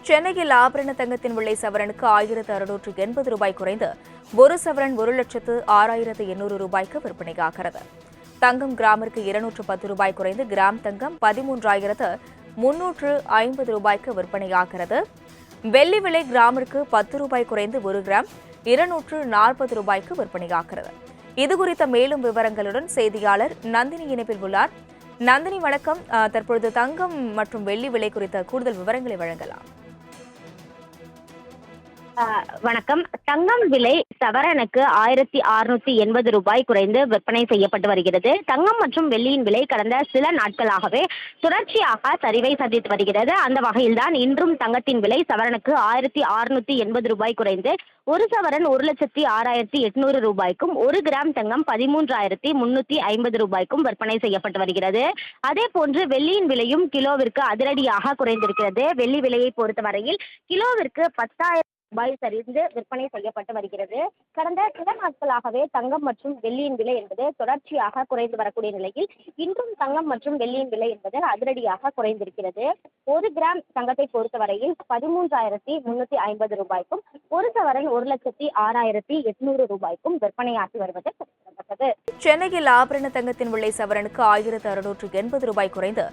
சென்னையில் ஆபரண தங்கத்தின் விலை சவரனுக்கு 1680 ரூபாய் குறைந்து ஒரு சவரன் 1,06,800 ரூபாய்க்கு விற்பனையாகிறது. தங்கம் கிராமிற்கு 210 ரூபாய் குறைந்து கிராம் தங்கம் 13,350 ரூபாய்க்கு விற்பனையாகிறது. வெள்ளி விலை கிராமிற்கு 10 ரூபாய் குறைந்து 1 கிராம் 240 ரூபாய்க்கு விற்பனையாகிறது. இதுகுறித்த மேலும் விவரங்களுடன் செய்தியாளர் நந்தினி இணைப்பில் உள்ளார். நந்தினி, வணக்கம். தற்பொழுது தங்கம் மற்றும் வெள்ளி விலை குறித்த கூடுதல் விவரங்களை வழங்கலாம். வணக்கம். தங்கம் விலை சவரனுக்கு 1680 ரூபாய் குறைந்து விற்பனை செய்யப்பட்டு வருகிறது. தங்கம் மற்றும் வெள்ளியின் விலை கடந்த சில நாட்களாகவே தொடர்ச்சியாக சரிவை சந்தித்து வருகிறது. அந்த வகையில்தான் இன்றும் தங்கத்தின் விலை சவரனுக்கு 1680 ரூபாய் குறைந்து ஒரு சவரன் 1,06,800 ரூபாய்க்கும் ஒரு கிராம் தங்கம் 13,350 ரூபாய்க்கும் விற்பனை செய்யப்பட்டு வருகிறது. அதே போன்று வெள்ளியின் விலையும் கிலோவிற்கு அதிரடியாக குறைந்திருக்கிறது. வெள்ளி விலையை பொறுத்தவரையில் கிலோவிற்கு 10,000 ரூபாய் சரிந்து விற்பனை செய்யப்பட்டு வருகிறது. கடந்த சில நாட்களாகவே தங்கம் மற்றும் வெள்ளியின் விலை என்பது தொடர்ச்சியாக குறைந்து வரக்கூடிய நிலையில் இன்றும் தங்கம் மற்றும் வெள்ளியின் விலை என்பது அதிரடியாக குறைந்திருக்கிறது. ஒரு கிராம் தங்கத்தை பொறுத்தவரையில் 13,350 ரூபாய்க்கும் ஒரு சவரன் 1,06,800 ரூபாய்க்கும் விற்பனையாகி வருவது குறிப்பிடத்தக்கது. சென்னையில் ஆபரண தங்கத்தின் விலை சவரனுக்கு 1680 ரூபாய் குறைந்து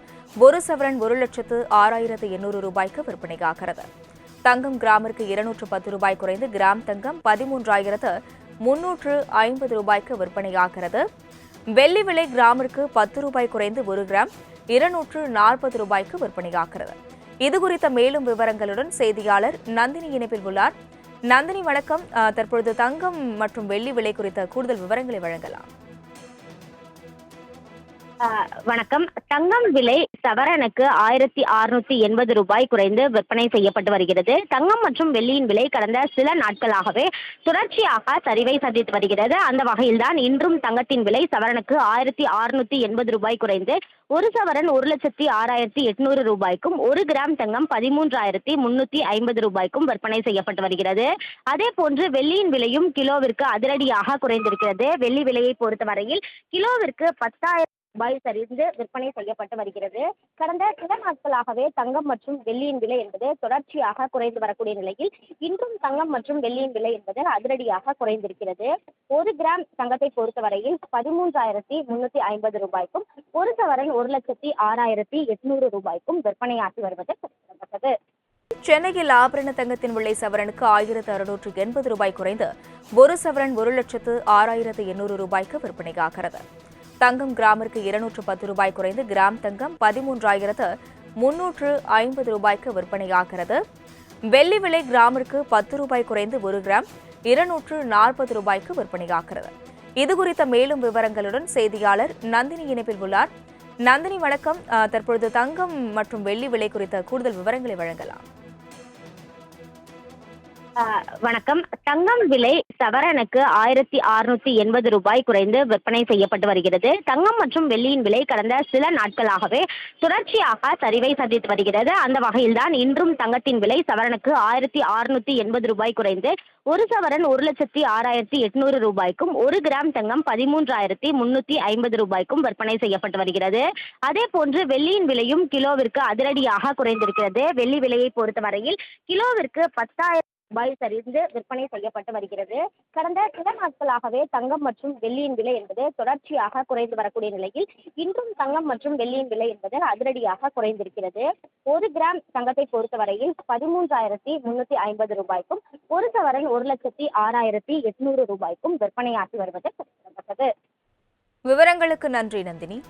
ஒரு சவரன் 1,06,800 ரூபாய்க்கு விற்பனையாகிறது. தங்கம் கிராமிற்கு 210 ரூபாய் குறைந்து கிராம் தங்கம் 13,350 ரூபாய்க்கு விற்பனையாகிறது. வெள்ளி விலை கிராமிற்கு 10 ரூபாய் குறைந்து 1 கிராம் 240 ரூபாய்க்கு விற்பனையாகிறது. இதுகுறித்த மேலும் விவரங்களுடன் செய்தியாளர் நந்தினி இணைப்பில் உள்ளார். நந்தினி, வணக்கம். தற்பொழுது தங்கம் மற்றும் வெள்ளி விலை குறித்த கூடுதல் விவரங்களை வழங்கலாம். வணக்கம். தங்கம் விலை சவரனுக்கு 1680 ரூபாய் குறைந்து விற்பனை செய்யப்பட்டு வருகிறது. தங்கம் மற்றும் வெள்ளியின் விலை கடந்த சில நாட்களாகவே தொடர்ச்சியாக சரிவை சந்தித்து வருகிறது. அந்த வகையில்தான் இன்றும் தங்கத்தின் விலை சவரனுக்கு 1680 ரூபாய் குறைந்து ஒரு சவரன் 1,06,800 ரூபாய்க்கும் ஒரு கிராம் தங்கம் 13,350 ரூபாய்க்கும் விற்பனை செய்யப்பட்டு வருகிறது. அதே போன்று வெள்ளியின் விலையும் கிலோவிற்கு அதிரடியாக குறைந்திருக்கிறது. வெள்ளி விலையை பொறுத்தவரையில் கிலோவிற்கு 10,000 ரூபாய் சரிந்து விற்பனை செய்யப்பட்டு வருகிறது. கடந்த சில நாட்களாகவே தங்கம் மற்றும் வெள்ளியின் விலை என்பது தொடர்ச்சியாக குறைந்து வரக்கூடிய நிலையில் இன்றும் தங்கம் மற்றும் வெள்ளியின் விலை என்பது அதிரடியாக குறைந்திருக்கிறது. ஒரு கிராம் தங்கத்தை பொறுத்தவரையில் 13,350 ரூபாய்க்கும் ஒரு சவரன் 1,06,800 ரூபாய்க்கும் விற்பனையாகி வருவது குறிப்பிடத்தக்கது. சென்னையில் ஆபரண தங்கத்தின் விலை சவரனுக்கு 1680 ரூபாய் குறைந்து ஒரு சவரன் 1,06,800 ரூபாய்க்கு விற்பனையாகிறது. தங்கம் கிராமிற்கு 210 ரூபாய் குறைந்து கிராம் தங்கம் 13,350 ரூபாய்க்கு விற்பனையாகிறது. வெள்ளி விலை கிராமிற்கு 10 ரூபாய் குறைந்து 1 கிராம் 240 ரூபாய்க்கு விற்பனையாகிறது. இதுகுறித்த மேலும் விவரங்களுடன் செய்தியாளர் நந்தினி இணைப்பில் உள்ளார். நந்தினி, வணக்கம். தற்பொழுது தங்கம் மற்றும் வெள்ளி விலை குறித்த கூடுதல் விவரங்களை வழங்கலாம். வணக்கம். தங்கம் விலை சவரனுக்கு 1680 ரூபாய் குறைந்து விற்பனை செய்யப்பட்டு வருகிறது. தங்கம் மற்றும் வெள்ளியின் விலை கடந்த சில நாட்களாகவே தொடர்ச்சியாக சரிவை சந்தித்து வருகிறது. அந்த வகையில்தான் இன்றும் தங்கத்தின் விலை சவரனுக்கு 1680 ரூபாய் குறைந்து ஒரு சவரன் 1,06,800 ரூபாய்க்கும் ஒரு கிராம் தங்கம் 13,350 ரூபாய்க்கும் விற்பனை செய்யப்பட்டு வருகிறது. அதே போன்று வெள்ளியின் விலையும் கிலோவிற்கு அதிரடியாக குறைந்திருக்கிறது. வெள்ளி விலையை பொறுத்தவரையில் கிலோவிற்கு 10,000 ரூபாய் சரிந்து விற்பனை செய்யப்பட்டு வருகிறது. கடந்த சில நாட்களாகவே தங்கம் மற்றும் வெள்ளியின் விலை என்பது தொடர்ச்சியாக குறைந்து வரக்கூடிய நிலையில் இன்றும் தங்கம் மற்றும் வெள்ளியின் விலை என்பது அதிரடியாக குறைந்திருக்கிறது. ஒரு கிராம் தங்கத்தை பொறுத்தவரையில் 13,350 ரூபாய்க்கும் ஒரு சவரன் 1,06,800 ரூபாய்க்கும் விற்பனையாகி வருவது குறிப்பிடத்தக்கது. விவரங்களுக்கு நன்றி, நந்தினி.